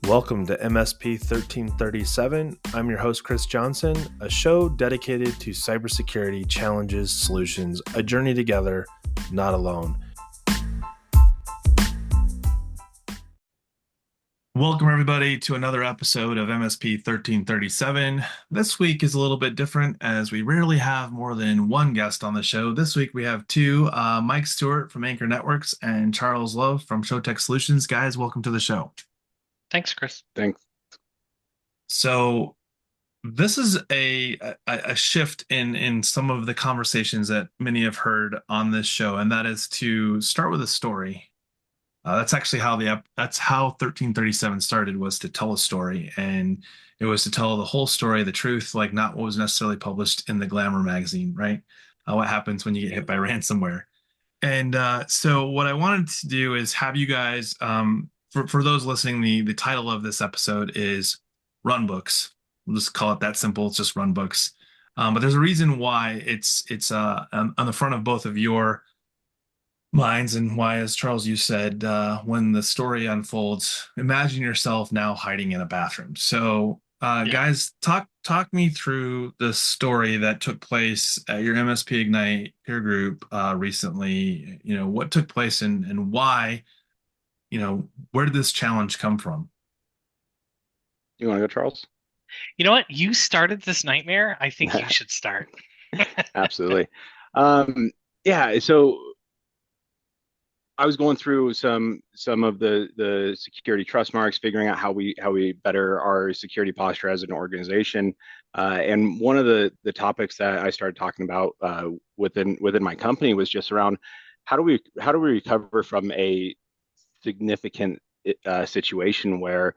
Welcome to MSP 1337. I'm your host, Chris Johnson, a show dedicated to cybersecurity challenges, solutions, a journey together, not alone. Welcome, everybody, to another episode of MSP 1337. This week is a little bit different as we rarely have more than one guest on the show. This week we have two, Mike Stewart from Anchor Networks and Charles Love from ShowTech Solutions. Guys, welcome to the show. Thanks, Chris. Thanks. So this is a shift in some of the conversations that many have heard on this show, and that is to start with a story. That's actually how that's how 1337 started, was to tell a story, and it was to tell the whole story, the truth, like not what was necessarily published in the Glamour magazine, right? What happens when you get hit by ransomware. And so what I wanted to do is have you guys, for those listening, the title of this episode is Runbooks. We'll just call it that simple. It's just Runbooks. But there's a reason why it's on the front of both of your minds, and why, as Charles, you said, when the story unfolds, imagine yourself now hiding in a bathroom. So guys, talk me through the story that took place at your MSP Ignite peer group recently. You know, what took place and why, where did this challenge come from? You want to go, Charles? You know what? You started this nightmare. I think you should start. Absolutely. Yeah, so I was going through some of the security trust marks, figuring out how we better our security posture as an organization. And one of the topics that I started talking about within my company was just around how do we recover from a significant situation where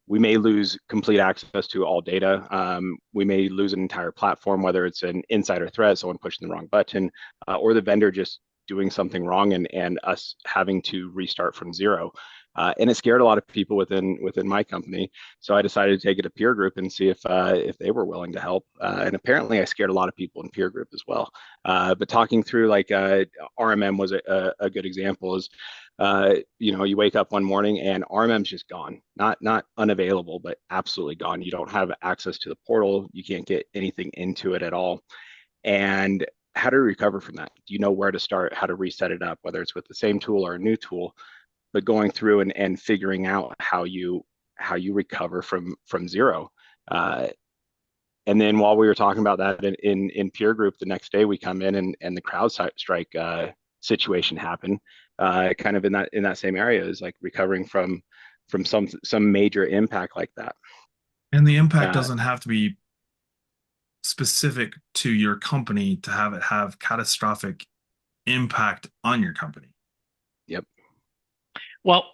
we may lose complete access to all data. We may lose an entire platform, whether it's an insider threat, someone pushing the wrong button, or the vendor just doing something wrong and us having to restart from zero. And it scared a lot of people within my company. So I decided to take it to peer group and see if they were willing to help. And apparently I scared a lot of people in peer group as well. But talking through RMM was a good example. Is you wake up one morning and RMM's just gone, not unavailable, but absolutely gone. You don't have access to the portal. You can't get anything into it at all. And how to recover from that? Do you know where to start, how to reset it up, whether it's with the same tool or a new tool, but going through and figuring out how you recover from zero. And then while we were talking about that in peer group, the next day we come in and the CrowdStrike situation happened, kind of in that same area, is like recovering from some major impact like that. And the impact doesn't have to be specific to your company to have it have catastrophic impact on your company. Yep. Well,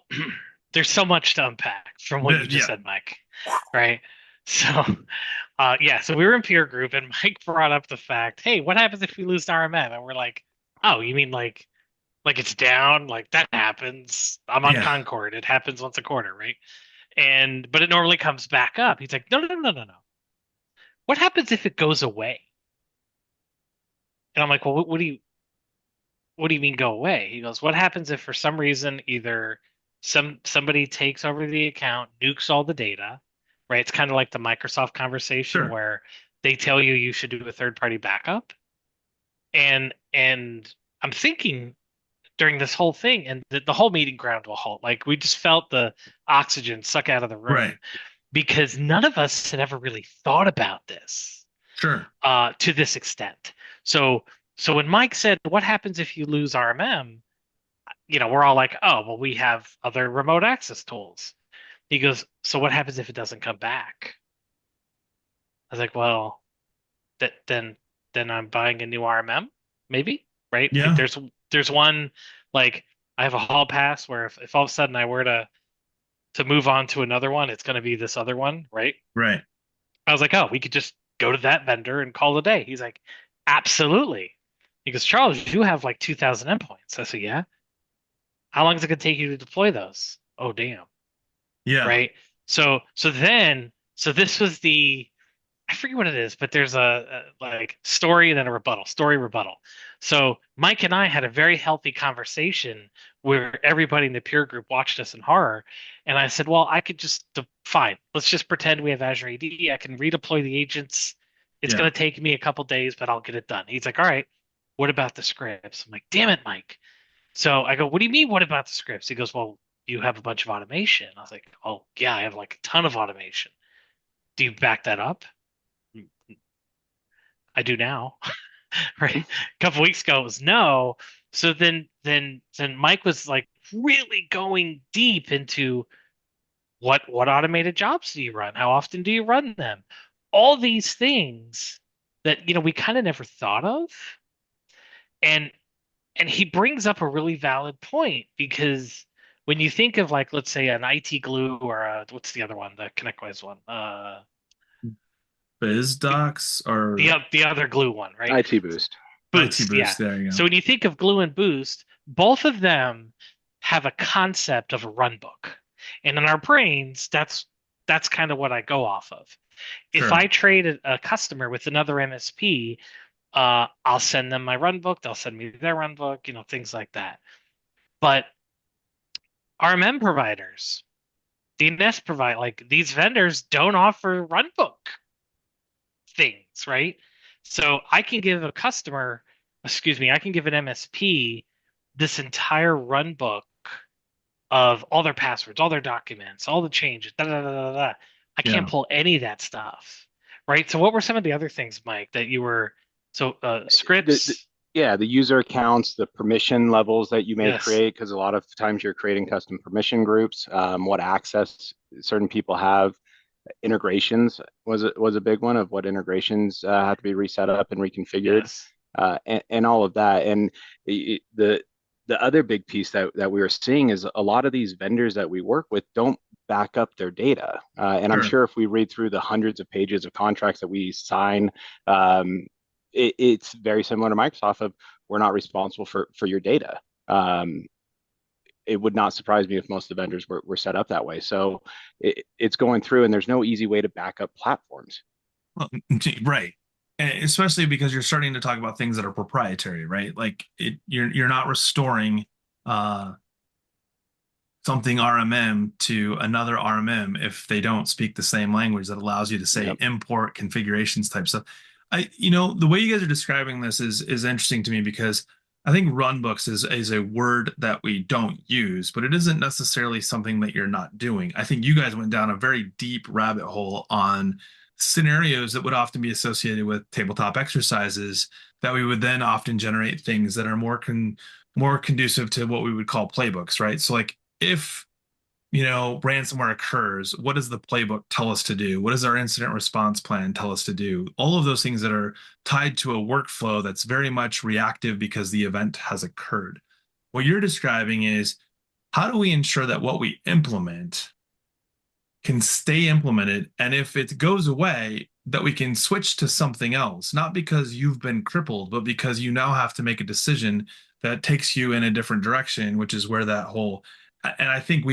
there's so much to unpack from what you just said, Mike. Right. So, so we were in peer group and Mike brought up the fact, hey, what happens if we lose RMM? And we're like, oh, you mean like it's down? Like that happens. I'm on Concord. It happens once a quarter, right? But it normally comes back up. He's like, no. What happens if it goes away? And I'm like, well, what do you mean go away? He goes, what happens if for some reason either somebody takes over the account, nukes all the data, right? It's kind of like the Microsoft conversation where they tell you should do a third-party backup. And I'm thinking during this whole thing, and the whole meeting ground to a halt. Like we just felt the oxygen suck out of the room. Right. Because none of us had ever really thought about this to this extent. So when Mike said, what happens if you lose RMM? We're all like, oh, well, we have other remote access tools. He goes, so what happens if it doesn't come back? I was like, well, then I'm buying a new RMM, maybe, right? Yeah. Like there's one, like I have a hall pass where if all of a sudden I were to move on to another one, it's going to be this other one, right? Right. I was like, oh, we could just go to that vendor and call it a day. He's like, absolutely. He goes, Charles, you have like 2,000 endpoints. I said, yeah. How long is it going to take you to deploy those? Oh, damn. Yeah. Right. So this was the I forget what it is, but there's a like story and then a rebuttal, story rebuttal. So Mike and I had a very healthy conversation where everybody in the peer group watched us in horror, and I said, "Well, I could just fine. Let's just pretend we have Azure AD. I can redeploy the agents. It's Yeah. going to take me a couple days, but I'll get it done." He's like, "All right. What about the scripts?" I'm like, "Damn it, Mike." So I go, "What do you mean? What about the scripts?" He goes, "Well, you have a bunch of automation." I was like, "Oh yeah, I have like a ton of automation. Do you back that up?" I do now. Right. A couple weeks ago it was no. So then Mike was like really going deep into what automated jobs do you run? How often do you run them? All these things that we kind of never thought of. And and he brings up a really valid point because when you think of like let's say an IT glue or what's the other one, the ConnectWise one, BizDocs or the other glue one, right? IT Boost. IT Boost, yeah. Boost. There you go. So when you think of Glue and Boost, both of them have a concept of a run book. And in our brains, that's kind of what I go off of. If Sure. I trade a customer with another MSP, I'll send them my run book, they'll send me their run book, things like that. But RMM providers, DNS provide like these vendors don't offer run book things, right? So I can give a customer, excuse me, I can give an MSP this entire run book of all their passwords, all their documents, all the changes, da da da da da. I can't Yeah. pull any of that stuff, right? So what were some of the other things, Mike, that you were so The scripts? yeah, the user accounts, the permission levels that you may Yes, create, because a lot of times you're creating custom permission groups, what access certain people have. Integrations was a big one of what integrations have to be reset up and reconfigured, yes. and all of that. And the other big piece that we are seeing is a lot of these vendors that we work with don't back up their data. And I'm Sure. sure if we read through the hundreds of pages of contracts that we sign, it's very similar to Microsoft of we're not responsible for your data. Um, it would not surprise me if most of the vendors were set up that way. So it's going through, and there's no easy way to back up platforms. Well, right. And especially because you're starting to talk about things that are proprietary, right? Like you're not restoring uh something RMM to another RMM if they don't speak the same language that allows you to say Yep. import configurations type stuff. The way you guys are describing this is interesting to me because I think runbooks is a word that we don't use, but it isn't necessarily something that you're not doing. I think you guys went down a very deep rabbit hole on scenarios that would often be associated with tabletop exercises that we would then often generate things that are more conducive to what we would call playbooks, right? So like if ransomware occurs, what does the playbook tell us to do? What does our incident response plan tell us to do? All of those things that are tied to a workflow that's very much reactive because the event has occurred. What you're describing is how do we ensure that what we implement can stay implemented, and if it goes away, that we can switch to something else, not because you've been crippled, but because you now have to make a decision that takes you in a different direction, which is where that whole, and I think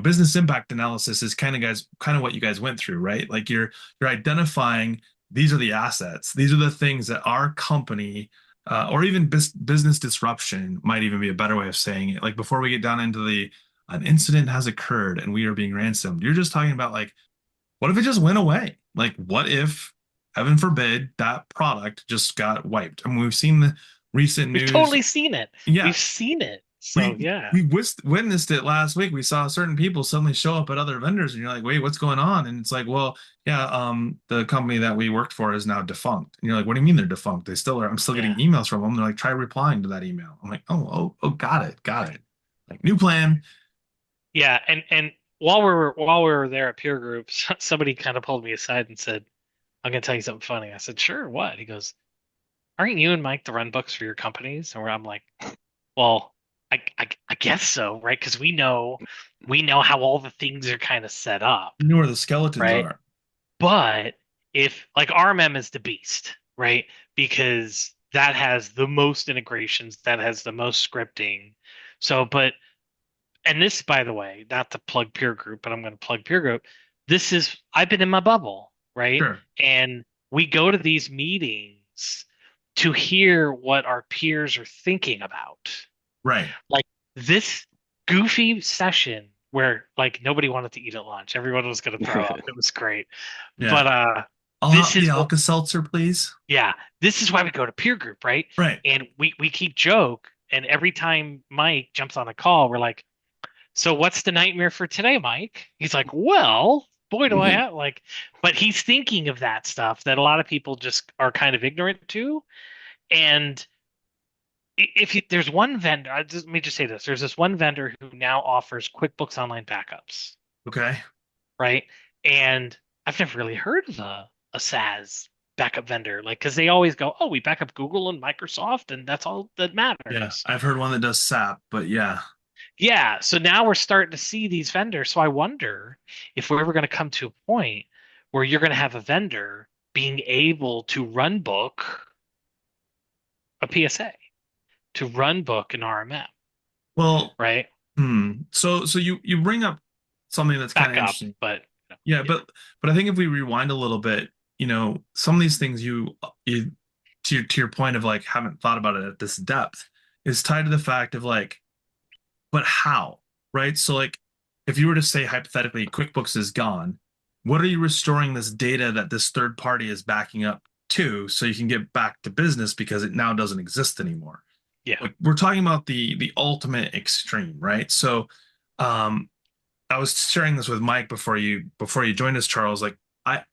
business impact analysis is kind of what you guys went through, right? Like you're identifying these are the assets, these are the things that our company or even business disruption might even be a better way of saying it. Like before we get down into the an incident has occurred and we are being ransomed. You're just talking about like, what if it just went away? Like, what if, heaven forbid, that product just got wiped? I mean, we've seen the recent We've news. totally seen it. Yeah, We've seen it. So we yeah. we witnessed it last week. We saw certain people suddenly show up at other vendors, and you're like, wait, what's going on? And it's like, well, yeah, the company that we worked for is now defunct. And you're like, what do you mean they're defunct? They still are. I'm still getting Yeah. emails from them. They're like, try replying to that email. I'm like, oh, got it. Like new plan. Yeah, and while we were there at peer groups, somebody kind of pulled me aside and said, "I'm gonna tell you something funny." I said, "Sure, what?" He goes, "Aren't you and Mike the run books for your companies?" And where I'm like, "Well, I guess so, right? Because we know how all the things are kind of set up, You know where the skeletons right? are. But if like RMM is the beast, right? Because that has the most integrations, that has the most scripting. So, but and this, by the way, not to plug peer group, but I'm going to plug peer group. This is I've been in my bubble, right? Sure. And we go to these meetings to hear what our peers are thinking about. Right. Like this goofy session where like nobody wanted to eat at lunch. Everyone was going to throw up. It was great. Yeah. But I'll this have the is what Alka-Seltzer, please. yeah, this is why we go to peer group, right? Right. And we keep joke and every time Mike jumps on a call, we're like, "So what's the nightmare for today, Mike?" He's like, "Well, boy do I have like," but he's thinking of that stuff that a lot of people just are kind of ignorant to. And if you, there's one vendor, let me just say this: there's this one vendor who now offers QuickBooks Online backups, Okay. right? And I've never really heard of a SaaS backup vendor, like because they always go, "Oh, we back up Google and Microsoft, and that's all that Yeah. matters." I've heard one that does SAP, but yeah. Yeah, so now we're starting to see these vendors. So I wonder if we're ever going to come to a point where you're going to have a vendor being able to run book a PSA, to run book an RMM, Well, right? so you bring up something that's kind of Backup, interesting. but Yeah, yeah, but I think if we rewind a little bit, some of these things you to your point of like haven't thought about it at this depth is tied to the fact of like, but how, right? So like if you were to say hypothetically QuickBooks is gone, what are you restoring this data that this third party is backing up to so you can get back to business because it now doesn't exist anymore? yeah, Like we're talking about the ultimate extreme, right? So um I was sharing this with Mike before you joined us, Charles. Like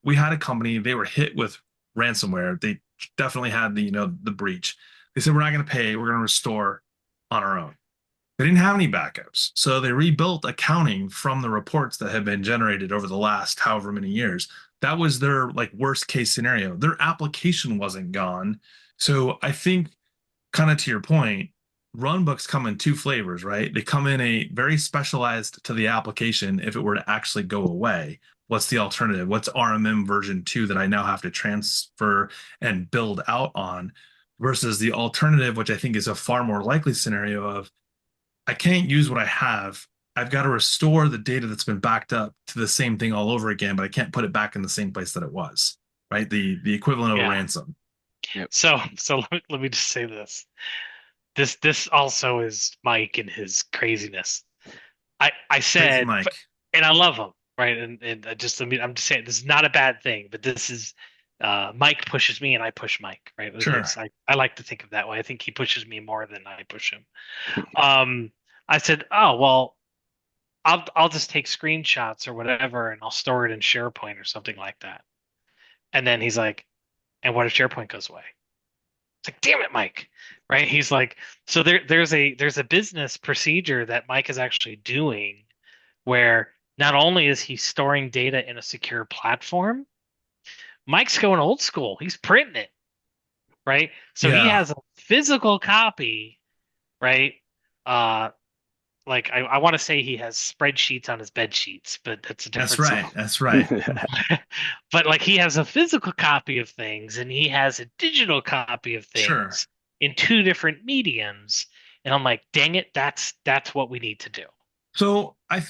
we had a company, they were hit with ransomware. They definitely had the breach. They said we're not going to pay, we're going to restore on our own. They didn't have any backups, so they rebuilt accounting from the reports that had been generated over the last however many years. That was their like worst case scenario. Their application wasn't gone. So I think kind of to your point, run books come in two flavors, right? They come in a very specialized to the application. If it were to actually go away, what's the alternative? What's RMM version 2 that I now have to transfer and build out on versus the alternative, which I think is a far more likely scenario of I can't use what I have. I've got to restore the data that's been backed up to the same thing all over again, but I can't put it back in the same place that it was, right? The equivalent of a yeah. ransom. Yep. So let me just say this. This also is Mike and his craziness. I Crazy said, Mike. and I love him, right? And I mean, I'm just saying this is not a bad thing, but this is Mike pushes me and I push Mike, right? At Sure. least I like to think of that way. I think he pushes me more than I push him. Um, I said, oh well, I'll just take screenshots or whatever, and I'll store it in SharePoint or something like that. And then he's like, and what if SharePoint goes away? It's like, damn it, Mike. Right? He's like, so there's a business procedure that Mike is actually doing where not only is he storing data in a secure platform, Mike's going old school. He's printing it, right? So he Yeah. has a physical copy, right? Uh, like I want to say he has spreadsheets on his bed sheets, but that's a That's different right. song. That's right. But like he has a physical copy of things and he has a digital copy of Sure. things in two different mediums. And I'm like, dang it, that's what we need to do. So I'm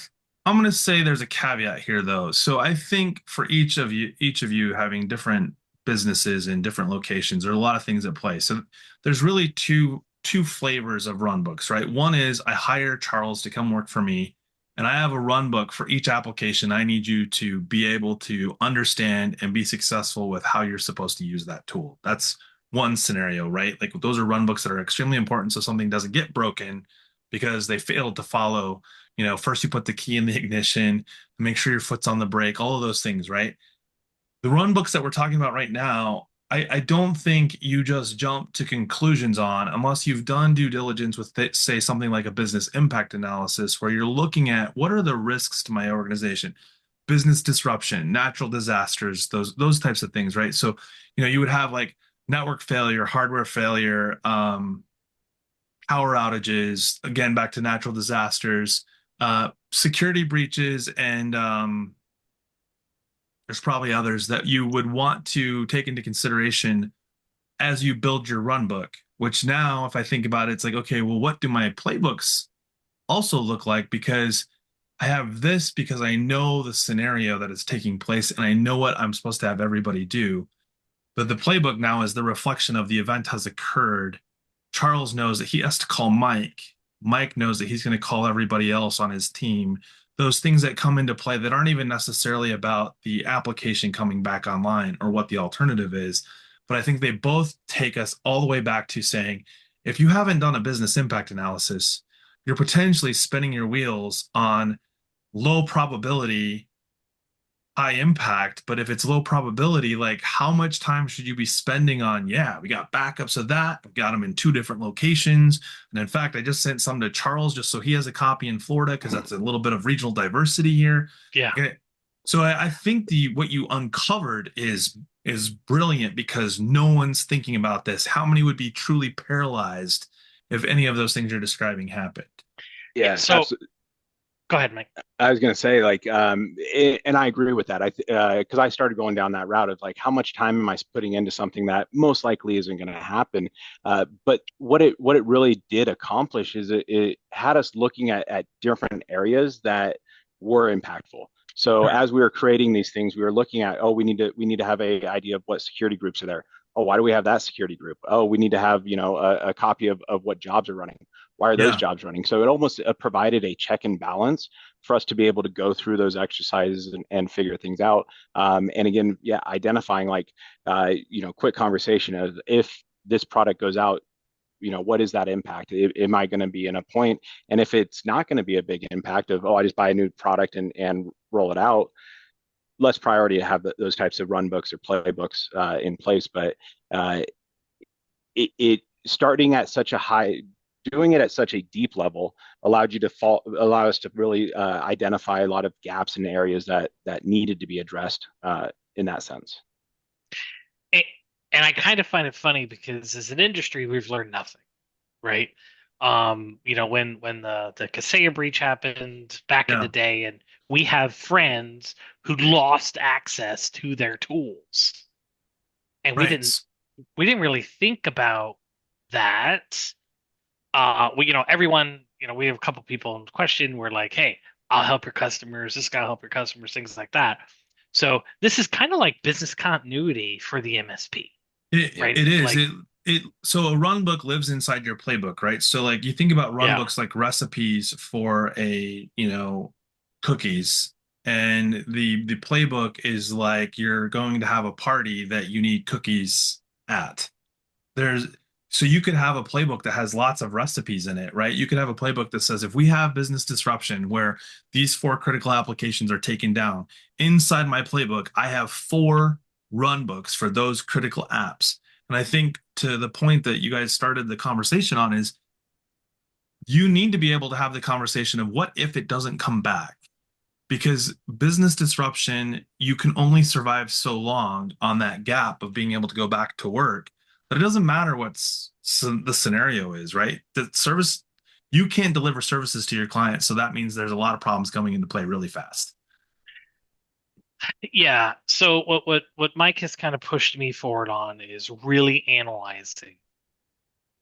going to say there's a caveat here though. So I think for each of you having different businesses in different locations, there are a lot of things at play. So there's really two flavors of run books, right? One is I hire Charles to come work for me, and I have a run book for each application. I need you to be able to understand and be successful with how you're supposed to use that tool. That's one scenario, right? Like those are run books that are extremely important so something doesn't get broken because they failed to follow. First you put the key in the ignition, make sure your foot's on the brake, all of those things, right? The run books that we're talking about right now, I don't think you just jump to conclusions on unless you've done due diligence with, say, something like a business impact analysis, where you're looking at what are the risks to my organization, business disruption, natural disasters, those types of things, right? So, you would have like network failure, hardware failure, power outages, again, back to natural disasters, security breaches, and there's probably others that you would want to take into consideration as you build your run book, which now, if I think about it, it's like, okay, well, what do my playbooks also look like? Because I have this because I know the scenario that is taking place and I know what I'm supposed to have everybody do. But the playbook now is the reflection of the event has occurred. Charles knows that he has to call Mike. Mike knows that he's going to call everybody else on his team. Those things that come into play that aren't even necessarily about the application coming back online or what the alternative is. But I think they both take us all the way back to saying, if you haven't done a business impact analysis, you're potentially spinning your wheels on low probability, high impact. But if it's low probability, like how much time should you be spending on? Yeah, we got backups of that. We've got them in two different locations. And in fact, I just sent some to Charles just so he has a copy in Florida because that's a little bit of regional diversity here. Yeah. Okay. So I think the what you uncovered is brilliant because no one's thinking about this. How many would be truly paralyzed if any of those things you're describing happened? Yeah. Yeah, So absolutely. go ahead, Mike. I was going to say, like, and I agree with that. Because I started going down that route of like, how much time am I putting into something that most likely isn't going to happen? But what it really did accomplish is it had us looking at different areas that were impactful. So Sure. as we were creating these things, we were looking at, oh, we need to have a idea of what security groups are there. Oh, why do we have that security group? Oh, we need to have, a copy of what jobs are running. Why are those Yeah. jobs running? So it almost provided a check and balance for us to be able to go through those exercises and figure things out. And again, yeah, identifying like, quick conversation of if this product goes out, what is that impact? Am I going to be in a point? And if it's not going to be a big impact of, oh, I just buy a new product and roll it out, less priority to have those types of run books or playbooks in place. But uh, it starting at such a high, doing it at such a deep level allowed you to allow us to really identify a lot of gaps in areas that needed to be addressed in that sense. A- And I kind of find it funny because as an industry, we've learned nothing, right? When the Kaseya breach happened back in the Yeah. day, and we have friends who lost access to their tools, and we didn't Right. we didn't really think about that. Everyone, we have a couple people in question. We're like, hey, I'll help your customers. This guy will help your customers, things like that. So this is kind of like business continuity for the MSP, It, right? it is. Like, It so a run book lives inside your playbook, right? So like you think about run yeah, books like recipes for cookies, and the playbook is like you're going to have a party that you need cookies at. There's so you could have a playbook that has lots of recipes in it, right? You could have a playbook that says if we have business disruption where these four critical applications are taken down, inside my playbook, I have four run books for those critical apps. And I think to the point that you guys started the conversation on is you need to be able to have the conversation of what if it doesn't come back? Because business disruption, you can only survive so long on that gap of being able to go back to work. But it doesn't matter the scenario is, right? The service, you can't deliver services to your clients. So that means there's a lot of problems coming into play really fast. yeah. So what Mike has kind of pushed me forward on is really analyzing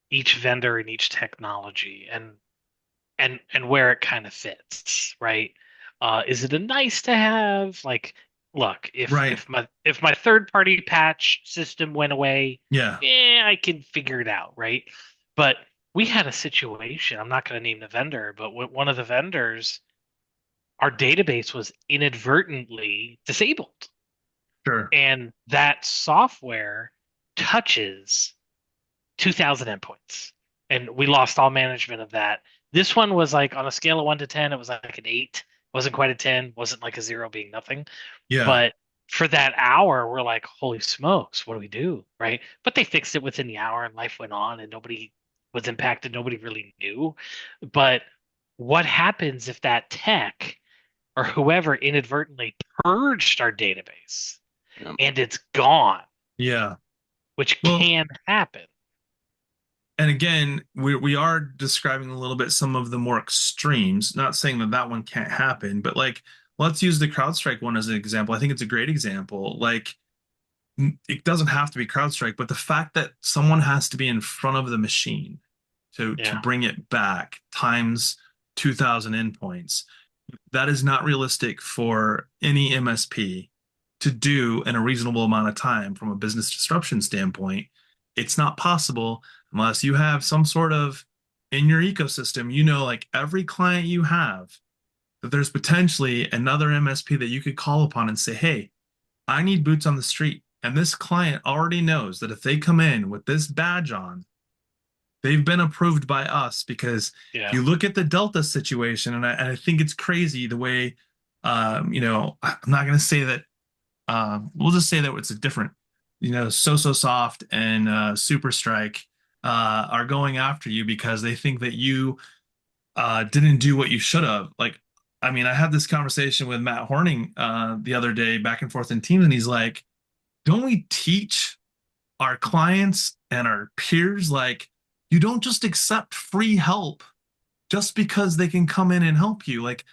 each vendor and each technology and where it kind of fits, right? Is it a nice to have? Like, look, if Right. if my third party patch system went away, Yeah. I can figure it out, right? But we had a situation. I'm not going to name the vendor, but one of the vendors, our database was inadvertently disabled, Sure. and that software touches 2,000 endpoints, and we lost all management of that. This one was like on a scale of 1 to 10, it was like an 8. Wasn't quite a 10, wasn't like a 0 being nothing. Yeah. But for that hour, we're like, holy smokes, what do we do? Right? But they fixed it within the hour and life went on and nobody was impacted. Nobody really knew. But what happens if that tech or whoever inadvertently purged our database Yeah. and it's gone, Yeah. which Well, can happen? and again, we are describing a little bit some of the more extremes, not saying that that one can't happen, but like let's use the CrowdStrike one as an example. I think it's a great example. Like it doesn't have to be CrowdStrike, but the fact that someone has to be in front of the machine to Yeah. bring it back times 2,000 endpoints, That is not realistic for any MSP to do in a reasonable amount of time from a business disruption standpoint. It's not possible unless you have some sort of in your ecosystem, like every client you have, that there's potentially another MSP that you could call upon and say, hey, I need boots on the street. And this client already knows that if they come in with this badge on, they've been approved by us because if Yeah. you look at the Delta situation, and I think it's crazy the way, I'm not going to say that, we'll just say that it's a different, So and Super Strike are going after you because they think that you didn't do what you should have. Like, I mean, I had this conversation with Matt Horning the other day, back and forth in Teams, and he's like, don't we teach our clients and our peers, like, you don't just accept free help just because they can come in and help you. Like,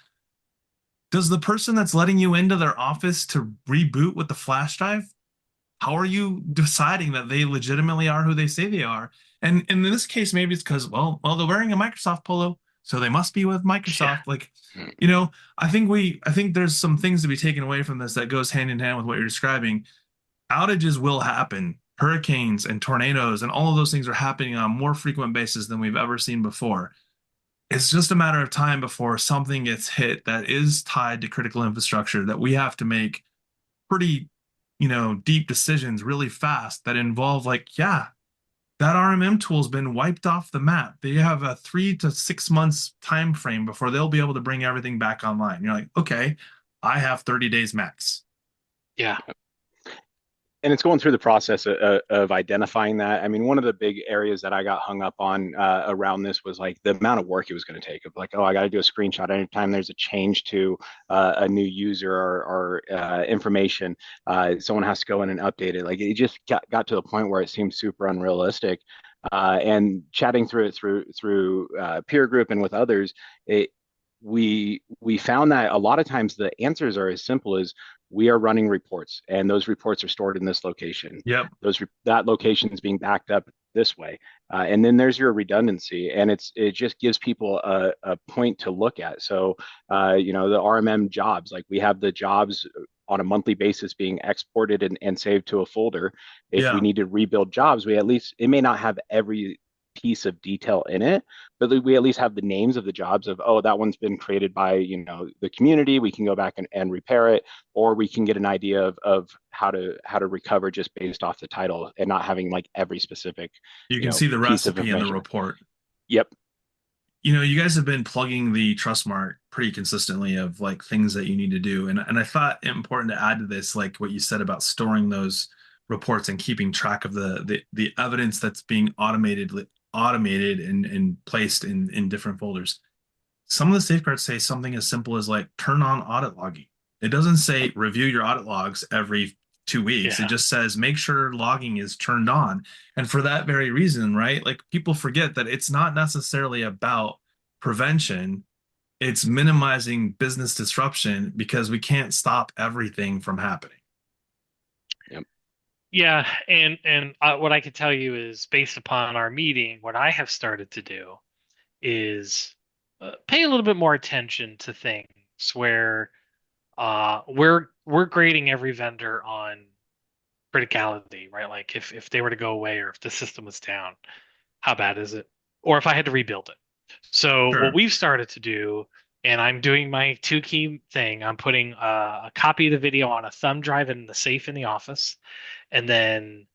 does the person that's letting you into their office to reboot with the flash drive, how are you deciding that they legitimately are who they say they are? And in this case, maybe it's because, well, they're wearing a Microsoft polo, so they must be with Yeah. Microsoft. Like, I think there's some things to be taken away from this that goes hand in hand with what you're describing. Outages will happen. Hurricanes and tornadoes and all of those things are happening on a more frequent basis than we've ever seen before. It's just a matter of time before something gets hit that is tied to critical infrastructure that we have to make pretty, deep decisions really fast that involve, like, yeah, that RMM tool's been wiped off the map. They have a 3 to 6 months time frame before they'll be able to bring everything back online. You're like, okay, I have 30 days max. Yeah. And it's going through the process of identifying that. I mean, one of the big areas that I got hung up on around this was like the amount of work it was going to take. Of like, oh, I got to do a screenshot anytime there's a change to a new user or information. Someone has to go in and update it. Like it just got to the point where it seemed super unrealistic. And chatting through it through peer group and with others, we found that a lot of times the answers are as simple as we are running reports and those reports are stored in this location. Yep. That location is being backed up this way. And then there's your redundancy, and it just gives people a point to look at. So the RMM jobs, like we have the jobs on a monthly basis being exported and saved to a folder. If we Yeah. need to rebuild jobs, we at least, it may not have every piece of detail in it, but we at least have the names of the jobs of, oh, that one's been created by the community. We can go back and repair it, or we can get an idea of how to recover just based off the title and not having like every specific You can see the piece of recipe in the information. report. Yep. You guys have been plugging the Trustmark pretty consistently of like things that you need to do. And I thought it important to add to this, like what you said about storing those reports and keeping track of the evidence that's being automated and placed in different folders. Some of the safeguards say something as simple as like turn on audit logging. It doesn't say review your audit logs every 2 weeks. It Yeah. just says make sure logging is turned on. And for that very reason, right? Like people forget that it's not necessarily about prevention. It's minimizing business disruption because we can't stop everything from happening. Yep. Yeah, and what I can tell you is based upon our meeting, what I have started to do is pay a little bit more attention to things where we're grading every vendor on criticality, right? Like if they were to go away or if the system was down, how bad is it? Or if I had to rebuild it. So what Sure. we've started to do, and I'm doing my two key thing, I'm putting a copy of the video on a thumb drive in the safe in the office, and then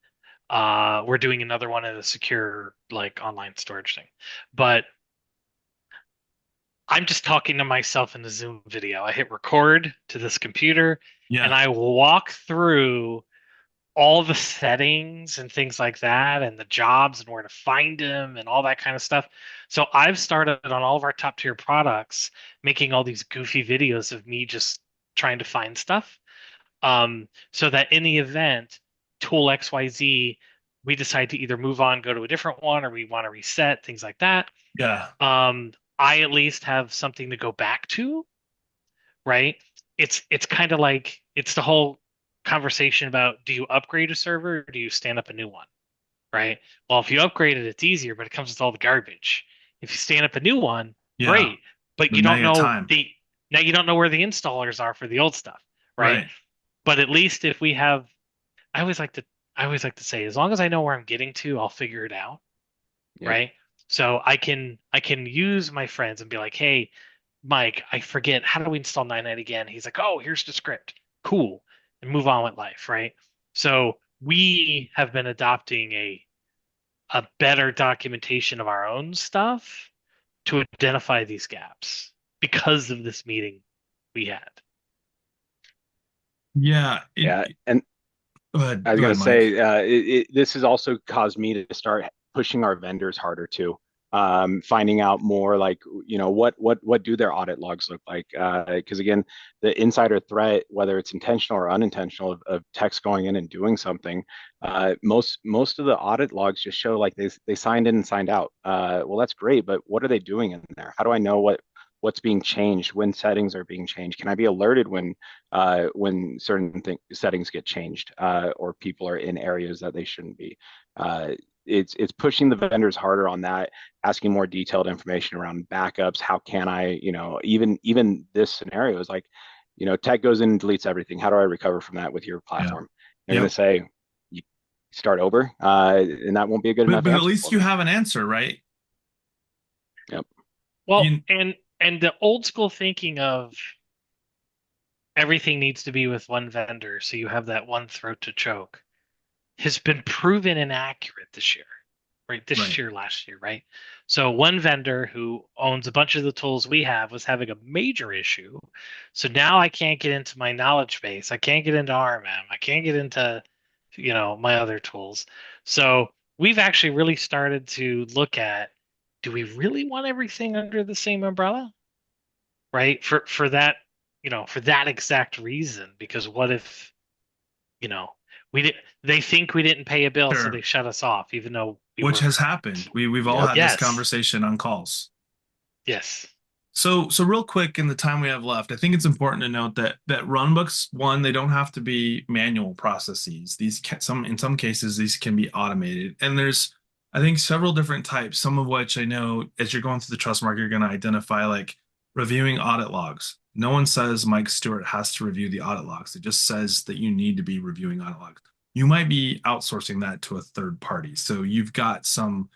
we're doing another one in a secure like online storage thing. But I'm just talking to myself in the Zoom video. I hit record to this computer and Yeah. I walk through all the settings and things like that and the jobs and where to find them and all that kind of stuff. So I've started on all of our top tier products making all these goofy videos of me just trying to find stuff. So that in the event tool XYZ, we decide to either move on, go to a different one, or we want to reset, things like that. Yeah. I at least have something to go back to, right? It's kind of like it's the whole conversation about do you upgrade a server or do you stand up a new one, right? Well, if you upgrade it, it's easier, but it comes with all the garbage. If you stand up a new one, Yeah. great, but The you don't mega know time. Now you don't know where the installers are for the old stuff, right? Right. But at least if we have, I always like to, I always like to say, as long as I know where I'm getting to, I'll figure it out, Yep. right? So I can use my friends and be like, hey, Mike, I forget how do we install 9.9 again? He's like, oh, here's the script, cool, and move on with life, right? So we have been adopting a better documentation of our own stuff to identify these gaps because of this meeting we had. Yeah. Yeah. And I was Go going ahead, to Mike. say, this has also caused me to start pushing our vendors harder too. Finding out more like, what do their audit logs look like? Because again, the insider threat, whether it's intentional or unintentional, of techs going in and doing something, most of the audit logs just show like they signed in and signed out. Well, that's great, but what are they doing in there? How do I know what's being changed, when settings are being changed? Can I be alerted when certain settings get changed, or people are in areas that they shouldn't be? It's pushing the vendors harder on that, asking more detailed information around backups. How can I, even this scenario is like, tech goes in and deletes everything. How do I recover from that with your Yeah. platform? They're going Yep. to say, you start over, and that won't be a good But enough but at answer least for you me. have an answer, right? Yep. Well, You, and the old school thinking of everything needs to be with one vendor, so you have that one throat to choke, has been proven inaccurate this year, right? This right. year, last year, right? So one vendor who owns a bunch of the tools we have was having a major issue. So now I can't get into my knowledge base. I can't get into RMM. I can't get into, my other tools. So we've actually really started to look at, do we really want everything under the same umbrella? Right? For that exact reason. Because what if, you know, we did they think we didn't pay a bill, so Sure. they shut us off, even though we Which were has correct. happened. We've all Yep. had this Yes. conversation on calls. Yes. So real quick in the time we have left, I think it's important to note that runbooks, one, they don't have to be manual processes. In some cases these can be automated. And there's I think several different types, some of which I know as you're going through the trust market, you're going to identify like reviewing audit logs. No one says Mike Stewart has to review the audit logs. It just says that you need to be reviewing audit logs. You might be outsourcing that to a third party. So you've got some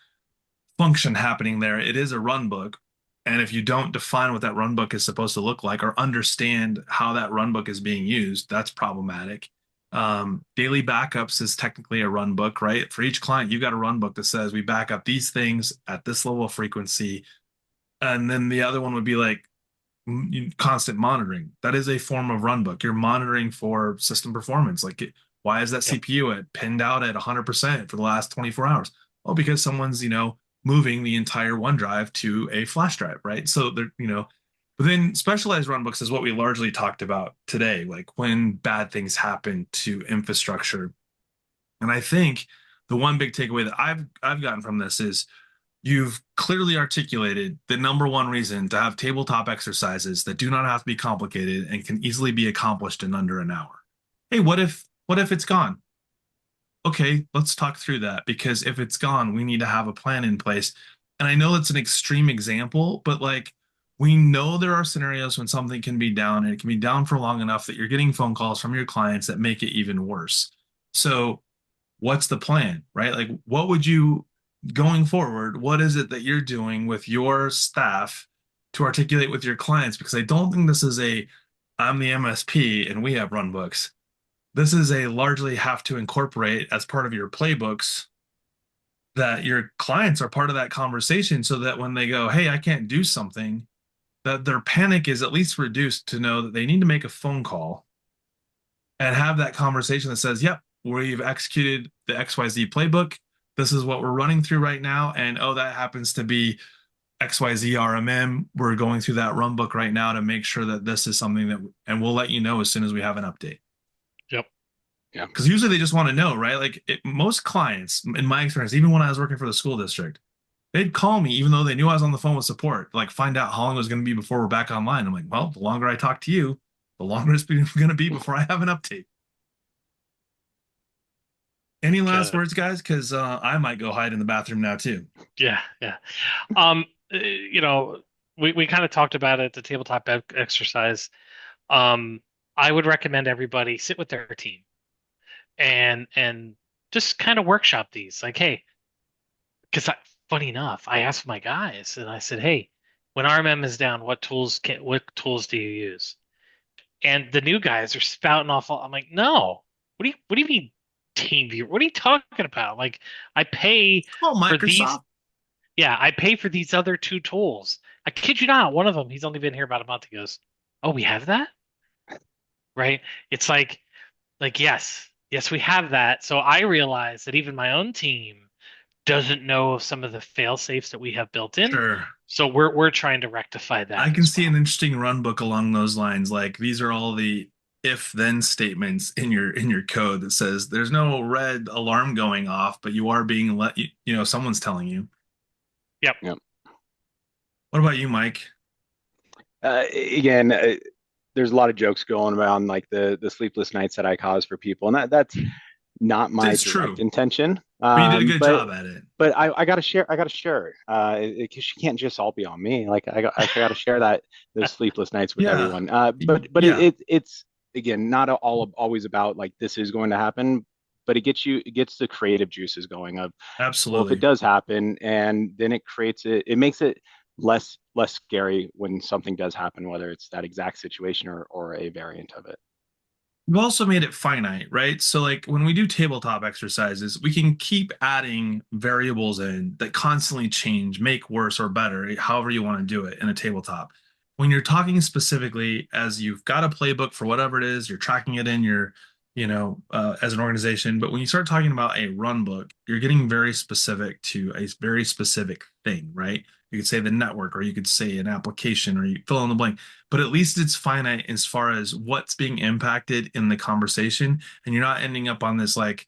function happening there. It is a run book. And if you don't define what that run book is supposed to look like or understand how that run book is being used, that's problematic. Daily backups is technically a run book, right? For each client, you got a run book that says we back up these things at this level of frequency. And then the other one would be like constant monitoring. That is a form of run book. You're monitoring for system performance. Why is that Yep. CPU pinned out at 100% for the last 24 hours? Well, because someone's, moving the entire OneDrive to a flash drive, right? So but then specialized run books is what we largely talked about today, like when bad things happen to infrastructure. And I think the one big takeaway that I've gotten from this is you've clearly articulated the number one reason to have tabletop exercises that do not have to be complicated and can easily be accomplished in under an hour. Hey, what if it's gone? Okay, let's talk through that because if it's gone, we need to have a plan in place. And I know it's an extreme example, but like we know there are scenarios when something can be down and it can be down for long enough that you're getting phone calls from your clients that make it even worse. So what's the plan, right? Like, what would you, going forward, what is it that you're doing with your staff to articulate with your clients? Because I don't think this is I'm the MSP and we have run books. This is a largely have to incorporate as part of your playbooks that your clients are part of that conversation so that when they go, hey, I can't do something, that their panic is at least reduced to know that they need to make a phone call and have that conversation that says, yep, we've executed the XYZ playbook. This is what we're running through right now. And oh, that happens to be XYZ RMM. We're going through that run book right now to make sure that this is something and we'll let you know as soon as we have an update. Yep. Yeah. Because usually they just want to know, right? Most clients, in my experience, even when I was working for the school district, they'd call me even though they knew I was on the phone with support, like find out how long it was going to be before we're back online. I'm like, well, the longer I talk to you, the longer it's going to be before I have an update. Any Get last it. words, guys? Because I might go hide in the bathroom now too. Yeah. Yeah. Um, you know, we kind of talked about it, the tabletop exercise. Um, I would recommend everybody sit with their team and just kind of workshop these. Like, hey, because funny enough, I asked my guys and I said, hey, when RMM is down, what tools do you use? And the new guys are spouting off. I'm like, no, what do you mean team viewer? What are you talking about? Like, I pay Oh, for these. Microsoft. Yeah, I pay for these other two tools. I kid you not. One of them, he's only been here about a month. He goes, oh, we have that? Right? It's like yes, we have that. So I realize that even my own team doesn't know of some of the fail safes that we have built in. Sure. So we're trying to rectify I that can as see an well. interesting run book along those lines. Like these are all the if then statements in your code that says there's no red alarm going off, but you are being let you know someone's telling you. Yep. Yep. What about you, Mike? Again, there's a lot of jokes going around like the sleepless nights that I cause for people, and that's not my It's direct true, intention. but you did a good job at it. But I gotta share. I gotta share. Because you can't just all be on me. Like I gotta share that those sleepless nights with Yeah, everyone. But yeah, it's again not all always about like this is going to happen. But it gets the creative juices going of, well, if it absolutely. does happen, and then it makes it less scary when something does happen, whether it's that exact situation or a variant of it. We've also made it finite, right? So like when we do tabletop exercises, we can keep adding variables in that constantly change, make worse or better, however you want to do it in a tabletop. When you're talking specifically as you've got a playbook for whatever it is, you're tracking it in your, as an organization. But when you start talking about a run book, you're getting very specific to a very specific thing, right? You could say the network, or you could say an application, or you fill in the blank, but at least it's finite as far as what's being impacted in the conversation. And you're not ending up on this like,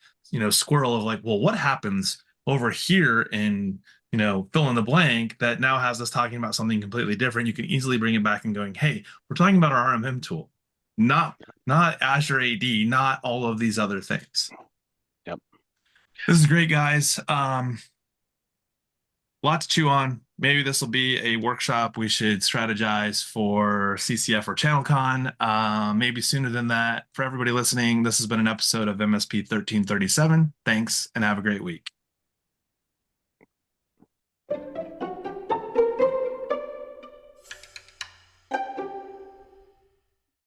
squirrel of like, well, what happens over here in, fill in the blank that now has us talking about something completely different. You can easily bring it back and going, hey, we're talking about our RMM tool, not Azure AD, not all of these other things. Yep. This is great, guys. Lot to chew on. Maybe this will be a workshop we should strategize for CCF or ChannelCon. Maybe sooner than that. For everybody listening, this has been an episode of MSP 1337. Thanks and have a great week.